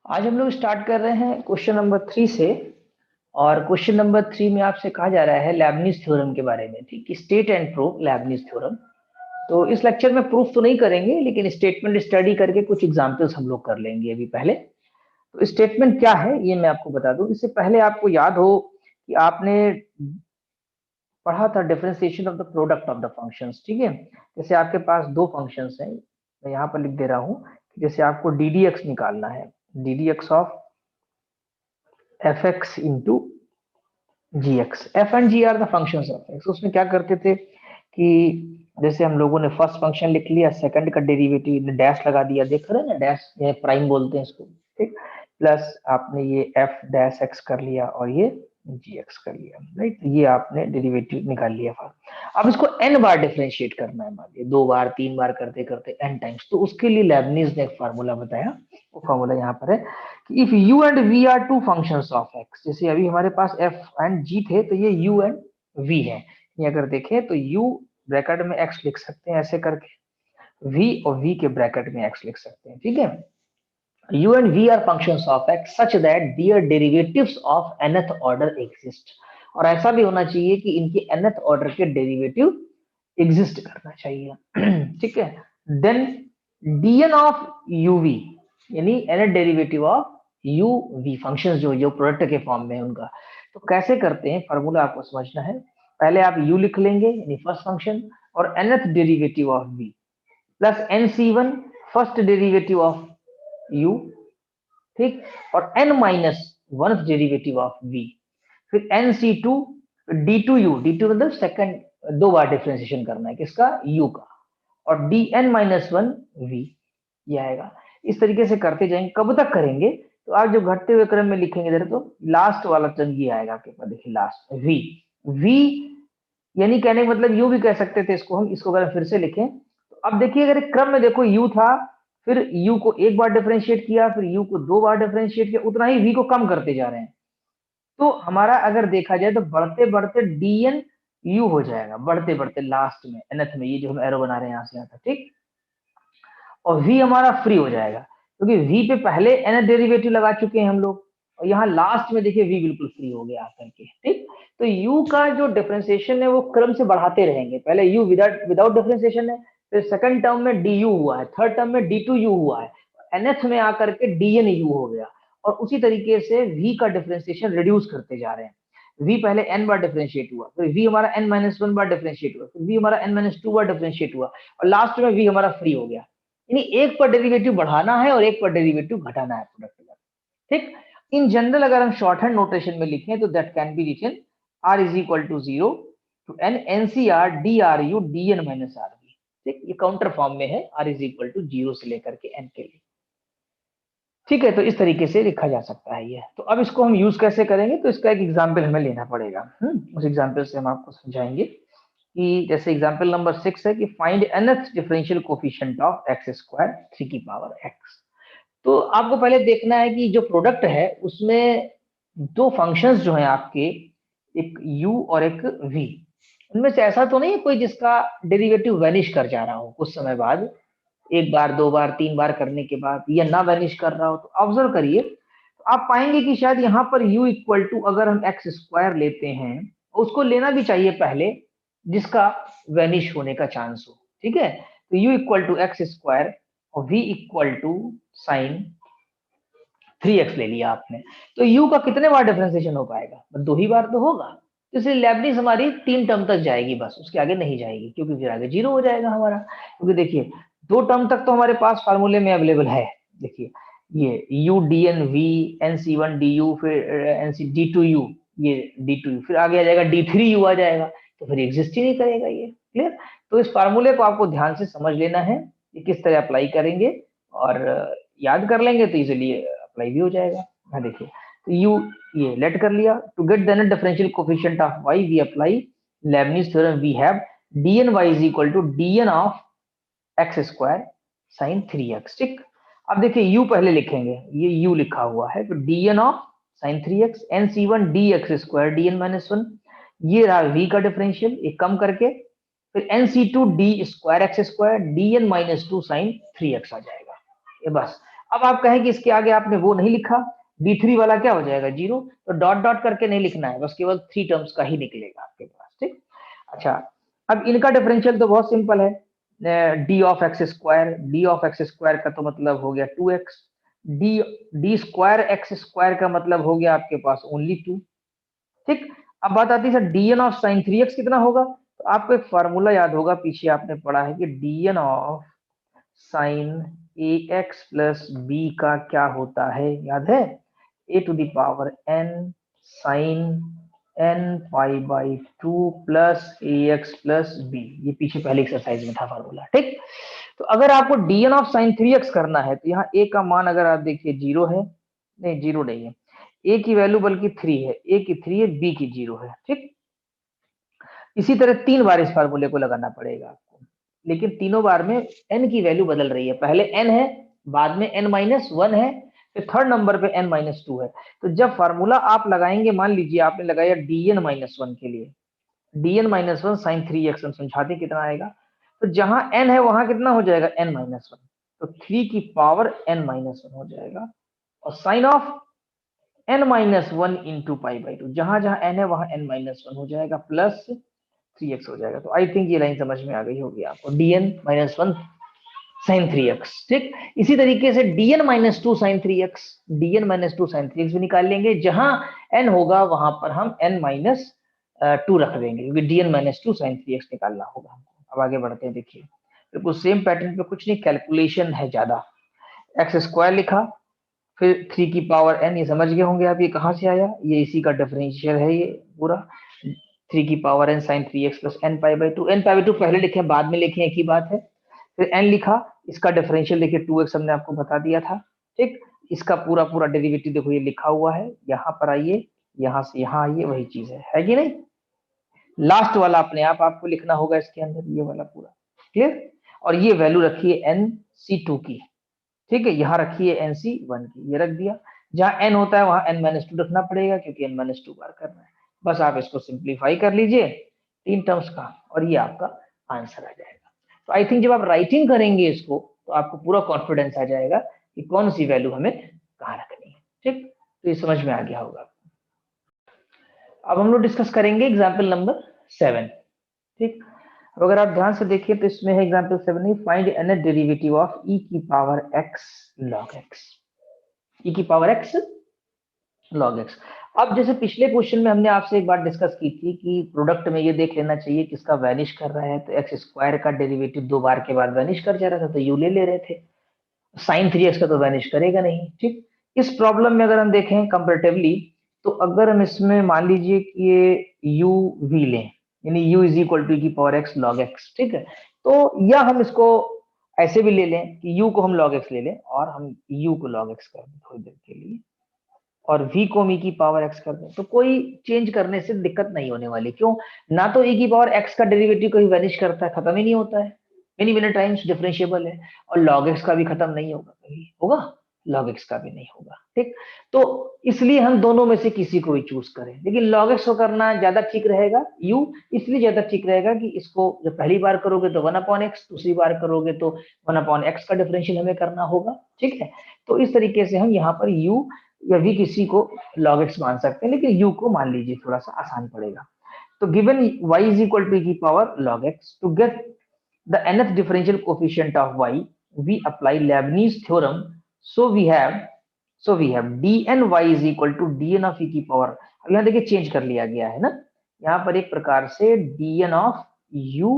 आज हम लोग स्टार्ट कर रहे हैं क्वेश्चन नंबर 3 से। और क्वेश्चन नंबर 3 में आपसे कहा जा रहा है लेबनिज थ्योरम के बारे में। ठीक, state and prove Lebanese theorem. तो इस लेक्चर में प्रूफ तो नहीं करेंगे, लेकिन स्टेटमेंट स्टडी करके कुछ एग्जांपल्स हम लोग कर लेंगे अभी पहले। तो स्टेटमेंट क्या है ये मैं आपको बता दूं। इससे पहले आपको याद हो कि आपने पढ़ा था differentiation of the product of the functions. ठीक है, जैसे आपके पास दो फंक्शंस हैं, मैं यहाँ पर लिख दे रहा हूँ। जैसे आपको डी डी एक्स निकालना है, D D X of F X into G X. F and G are the functions of X. उसमें क्या करते थे कि जैसे हम लोगों ने फर्स्ट फंक्शन लिख लिया, सेकंड का डेरिवेटिव डैश लगा दिया, देख रहे हैं ना, डैश ये प्राइम बोलते हैं इसको। ठीक, प्लस आपने ये एफ डैश एक्स कर लिया और ये जी एक्स कर लिया। राइट, ये आपने डेरिवेटिव निकाल लिया। अब इसको एन बार डिफरेंशिएट करना है, मान लीजिए 2 बार 3 बार करते करते एन टाइम्स। तो उसके लिए लेबनीज ने एक फार्मूला बताया, वो फार्मूला यहाँ पर है कि if u and v are two functions of x। जैसे अभी हमारे पास f एंड g थे, तो ये u एंड v है। ये अगर देखें तो u ब्रैकेट में x लिख सकते हैं ऐसे करके, v और v के ब्रैकेट में x लिख सकते हैं। ठीक है, u and v are functions of x such that their derivatives of nth order exist। और ऐसा भी होना चाहिए कि इनके nth ऑर्डर के डेरिवेटिव एग्जिस्ट करना चाहिए। ठीक है, देन dn ऑफ uv यानी nth derivative of uv functions जो प्रोडक्ट के फॉर्म में है उनका। तो कैसे करते हैं, फार्मूला आपको समझना है। पहले आप u लिख लेंगे यानी फर्स्ट फंक्शन, और nth derivative of v plus nc1 first derivative of u। ठीक, और n minus one derivative of v, फिर nc2 d2u, d2 मतलब सेकंड 2 बार डिफरेंशिएशन करना है किसका, u का, और dn माइनस वन v ये आएगा। इस तरीके से करते जाएंगे। कब तक करेंगे, तो आप जो घटते हुए क्रम में लिखेंगे इधर, तो लास्ट वाला टर्म ये आएगा आपके पास। देखिए लास्ट v, v यानी कहने का मतलब यू भी कह सकते थे इसको हम। इसको अगर फिर से लिखें तो अब देखिए, अगर एक क्रम में देखो u था, फिर u को 1 बार डिफरेंशिएट किया, फिर u को 2 बार डिफरेंशिएट किया, उतना ही v को कम करते जा रहे हैं। तो हमारा अगर देखा जाए तो बढ़ते बढ़ते dn u हो जाएगा, बढ़ते बढ़ते लास्ट में nth में, ये जो हम एरो बना रहे हैं यहाँ से यहाँ तक। ठीक, और v हमारा फ्री हो जाएगा, क्योंकि v पे पहले nth डेरिवेटिव लगा चुके हैं हम लोग, और यहाँ लास्ट में देखिए v बिल्कुल फ्री हो गया आकर के। ठीक, तो u का जो डिफरेंशिएशन है वो क्रम से बढ़ाते रहेंगे। पहले u विदाउट डिफरेंशिएशन है, फिर सेकंड टर्म में du हुआ है, थर्ड टर्म में d2u हुआ है, nth में आकर के dnu हो गया। और उसी तरीके से v का डिफरेंशिएशन रिड्यूस करते जा रहे हैं। v पहले n बार डिफरेंशिएट हुआ, फिर v हमारा n minus one bar differentiate हुआ, फिर v हमारा n माइनस टू बार डिफरेंशिएट हुआ, और लास्ट में v हमारा फ्री हो गया। यानी एक पर डेरिवेटिव बढ़ाना है और एक पर डेरिवेटिव घटाना है प्रोडक्ट का। ठीक, इन जनरल अगर हम शॉर्ट हैंड नोटेशन में लिखें तो that can be written r is equal to 0 to n ncr dru dn minus rv। ठीक, ये काउंटर फॉर्म में है, r इज इक्वल टू 0 से लेकर के n के लिए। ठीक है, तो इस तरीके से लिखा जा सकता है ये। तो अब इसको हम यूज कैसे करेंगे, तो इसका एक एग्जाम्पल हमें लेना पड़ेगा। उस एग्जाम्पल से हम आपको समझाएंगे कि जैसे एग्जाम्पल नंबर 6 है कि find nth differential coefficient of X square 3 की पावर x। तो आपको पहले देखना है कि जो प्रोडक्ट है उसमें दो फंक्शंस जो हैं आपके, एक u और एक v, उनमें से ऐसा तो नहीं है कोई जिसका डेरिवेटिव वैनिश कर जा रहा हो कुछ समय बाद, 1 बार 2 बार 3 बार करने के बाद, या ना वैनिश कर रहा हो। तो ऑब्जर्व करिए, तो आप पाएंगे कि शायद यहाँ पर u इक्वल टू, अगर हम एक्स स्क्वायर लेते हैं, उसको लेना भी चाहिए पहले जिसका वैनिश होने का चांस हो। ठीक है, तो u equal to X square और v equal to sine 3x ले लिया आपने। तो u का कितने बार डिफरेंशिएशन हो पाएगा, 2 ही बार तो होगा। तो इसलिए लेबनीज हमारी 3 टर्म तक जाएगी बस, उसके आगे नहीं जाएगी, क्योंकि फिर आगे 0 हो जाएगा हमारा। क्योंकि देखिए 2 टर्म तक तो हमारे पास फार्मूले में अवेलेबल है। देखिए ये u dn v nc1 du, फिर nc d2u, ये d2u, फिर आगे आ जाएगा d3u आ जाएगा, तो फिर एग्जिस्ट ही नहीं करेगा ये। क्लियर, तो इस फार्मूले को आपको ध्यान से समझ लेना है कि किस तरह अप्लाई करेंगे, और याद कर लेंगे तो इजिली अप्लाई भी हो जाएगा। हाँ देखिए, तो यू ये लेट कर लिया, to get the net differential coefficient of y we apply Leibniz theorem. We have dny is equal to dn of X square sine 3x। ठीक, अब देखिए u पहले लिखेंगे, ये u लिखा हुआ है, तो dn of sine 3x nc1 dx square dn minus one, ये रहा v का डिफरेंशियल, एक कम करके, फिर nc2 d square X square dn minus two sine 3x आ जाएगा। ये बस अब आप कहें कि इसके आगे आपने वो नहीं लिखा, d3 वाला क्या हो जाएगा 0, तो डॉट डॉट करके नहीं लिखना है, बस केवल 3 टर्म्स का ही निकलेगा आपके पास, ठीक। अच्छा, अब इनका डिफरेंशियल तो बहुत सिंपल है, D of X square, D of X square का तो मतलब हो गया 2x, D square X square का मतलब हो गया आपके पास ओनली 2, ठीक। अब बात आती है sir D N of sine 3x कितना होगा, तो आपको एक फॉर्मूला याद होगा, पीछे आपने पढ़ा है कि D N of sine A X plus B का क्या होता है, याद है, A to the power N sine N pi by 2 plus A X plus B, ये पीछे पहले एक्सरसाइज में था फॉर्मूला, ठीक। तो अगर आपको D N of sine 3x करना है तो यहाँ ए का मान अगर आप देखिए 0 है, नहीं 0 नहीं है, ए की वैल्यू बल्कि 3 है, ए की 3 है, बी की 0 है, ठीक। इसी तरह 3 बार इस फार्मूले को लगाना पड़ेगा आपको, लेकिन तीनों बार में n की वैल्यू बदल रही है, पहले n है, बाद में n-1 है, फिर थर्ड नंबर पे n-2 है। तो जब फार्मूला आप लगाएंगे, मान लीजिए आपने लगाया dn-1 के लिए, dn-1 साइन 3x, हम समझाते कितना आएगा, तो जहां n है वहां कितना हो जाएगा n-1, तो 3 की पावर n-1 हो जाएगा, और sine of n-1 into pi by 2, जहां जहां n है वहां n-1 हो जाएगा, प्लस 3x हो जाएगा। तो आई थिंक ये लाइन समझ में आ गई होगी आपको, dn-1 साइन 3x, ठीक। इसी तरीके से dn-2 sign 3x, dn-2 sign 3x भी निकाल लेंगे, जहां n होगा वहां पर हम n-2 रख देंगे, क्योंकि dn-2 साइन 3x निकालना होगा हमको। अब आगे बढ़ते हैं, देखिए बिल्कुल सेम पैटर्न पे, कुछ नहीं, कैलकुलेशन है ज्यादा, एक्स स्क्वायर लिखा, फिर 3 की पावर n, ये समझ गए होंगे आप ये कहां से आया, ये इसी का डिफरेंशियल है ये पूरा, 3 की power n sine 3x plus n pi by 2, n pi by 2 पहले लिखे बाद में लिखे, एक ही बात है, फिर n लिखा, इसका डिफरेंशियल देखिए 2x हमने आपको बता दिया था, ठीक। इसका पूरा पूरा डेरिवेटिव देखो ये लिखा हुआ है, यहाँ पर आइए, यहाँ से यहाँ आइए, वही चीज है कि नहीं, लास्ट वाला अपने आप आपको लिखना होगा इसके अंदर, ये वाला पूरा क्लियर, और ये वैल्यू रखिए nc2 की, ठीक है, यहाँ रखिए nc1 की, ये रख दिया, जहां n होता है वहां n-2 रखना पड़ेगा, क्योंकि n-2 बार करना है, बस आप इसको सिंप्लीफाई कर लीजिए 3 टर्म्स का, और ये आपका आंसर आ जाएगा। तो आई थिंक जब आप राइटिंग करेंगे इसको, तो आपको पूरा कॉन्फिडेंस आ जाएगा कि कौन सी वैल्यू हमें कहाँ रखनी है, ठीक। तो ये समझ में आ गया होगा। अब हम लोग डिस्कस करेंगे एग्जाम्पल नंबर 7, ठीक। अब अगर आप ध्यान से देखिए तो इसमें है एग्जाम्पल 7 में, find nth derivative of e की power x log x, e की पावर x log x। अब जैसे पिछले क्वेश्चन में हमने आपसे एक बार डिस्कस की थी कि प्रोडक्ट में ये देख लेना चाहिए किसका वैनिश कर रहा है, तो एक्स स्क्वायर का डेरिवेटिव 2 बार के बाद वैनिश कर जा रहा था, तो यू ले रहे थे, साइन 3x का तो वैनिश करेगा नहीं, ठीक। इस प्रॉब्लम में अगर हम देखें कंपैरेटिवली, तो अगर हम इसमें मान लीजिए कि ये u v लें, यानी u इज इक्वल टू की पावर x log x, ठीक है, तो या हम इसको ऐसे भी ले लें कि u को हम log x ले लें और हम u को log x कर दें थोड़ी देर के लिए, और v को e की पावर x कर दें, तो कोई चेंज करने से दिक्कत नहीं होने वाली, क्यों, ना तो e की पावर x का डेरिवेटिव कहीं वैनिश करता है, खत्म ही नहीं होता है, मेनी मेनी टाइम्स डिफरेंशिएबल है, और log x का भी खत्म नहीं होगा, कहीं होगा log x का भी नहीं होगा, ठीक। तो इसलिए हम दोनों में से किसी को भी चूज करें, लेकिन log x को करना ज्यादा ठीक रहेगा, u इसलिए ज्यादा ठीक रहेगा कि इसको जब पहली बार करोगे तो 1/x, दूसरी बार करोगे तो 1/x का डिफरेंशियल हमें करना होगा, ठीक है। तो इस तरीके से हम यहाँ पर u या v किसी को log x मान सकते हैं, लेकिन u को मान लीजिए, थोड़ा सा आसान पड़ेगा। तो given y is equal to की power log x, to get the nth differential coefficient of y, we apply Leibniz theorem, so we have dny is equal to dn of e की पावर, अब यहाँ देखिए change कर लिया गया है ना, यहाँ पर एक प्रकार से dn of u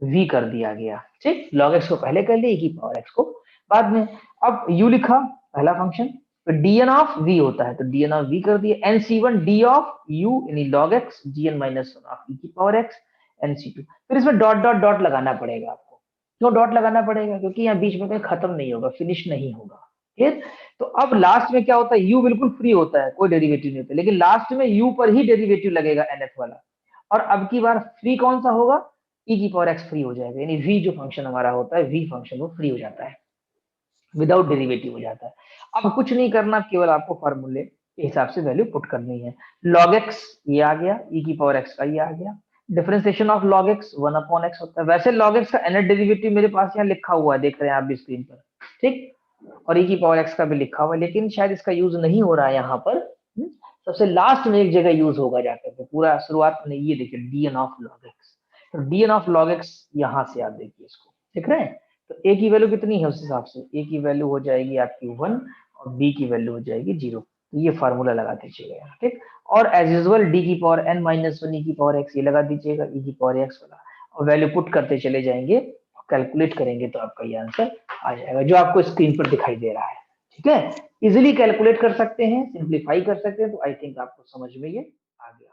v कर दिया गया, ठीक, log x को पहले कर लिया, e की पावर x को बाद में, अब u लिखा पहला फंक्शन, तो dn of v होता है, तो dn of v कर दिया, nc1 d of u यानी log x dn-1 of e की पावर x nc2, फिर इसमें डॉट डॉट डॉट लगाना पड़ेगा आपको, क्यों डॉट लगाना पड़ेगा, क्योंकि यहाँ बीच में कहीं खत्म नहीं होगा, फिनिश नहीं होगा, ठीक। तो अब लास्ट में क्या होता है, u बिल्कुल फ्री होता है, कोई डेरिवेटिव नहीं होता, लेकिन लास्ट में u पर ही डेरिवेटिव लगेगा nth वाला, और अब की बार फ्री कौन सा होगा, e की पावर x फ्री हो जाएगा, यानी v जो फंक्शन हमारा होता है, v फंक्शन वो फ्री हो जाता है, विदाउट डेरिवेटिव हो जाता है। अब कुछ नहीं करना, केवल आपको फॉर्मूले के हिसाब से वैल्यू पुट करनी है, log x ये आ गया, e की पावर x का ये आ गया, differentiation of log x 1/x होता है, वैसे log x का nth डेरिवेटिव मेरे पास यहाँ लिखा हुआ है, देख रहे हैं आप भी स्क्रीन पर, ठीक, और e की पावर x का भी लिखा हुआ है, लेकिन शायद इसका यूज नहीं हो रहा है यहाँ पर। सबसे लास्ट में एक जगह यूज होगा जाकर के, पूरा शुरुआत में ये देखिए dn ऑफ log x। तो dn ऑफ log x यहाँ से आप देखिए इसको, देख रहे हैं। तो a की वैल्यू कितनी है उस हिसाब से, a की वैल्यू हो जाएगी आपकी 1 और b की वैल्यू हो जाएगी 0। तो ये फार्मूला लगा दीजिएगा यहाँ, ठीक। और एज यूजल d की power n minus one e की पावर x ये लगा दीजिएगा, e की पावर x वाला, और वैल्यू पुट करते चले जाएंगे, कैलकुलेट करेंगे तो आपका ये आंसर आ जाएगा जो आपको स्क्रीन पर दिखाई दे रहा है, ठीक है। इजिली कैलकुलेट कर सकते हैं, सिंप्लीफाई कर सकते हैं, तो आई थिंक आपको समझ में ये आ गया।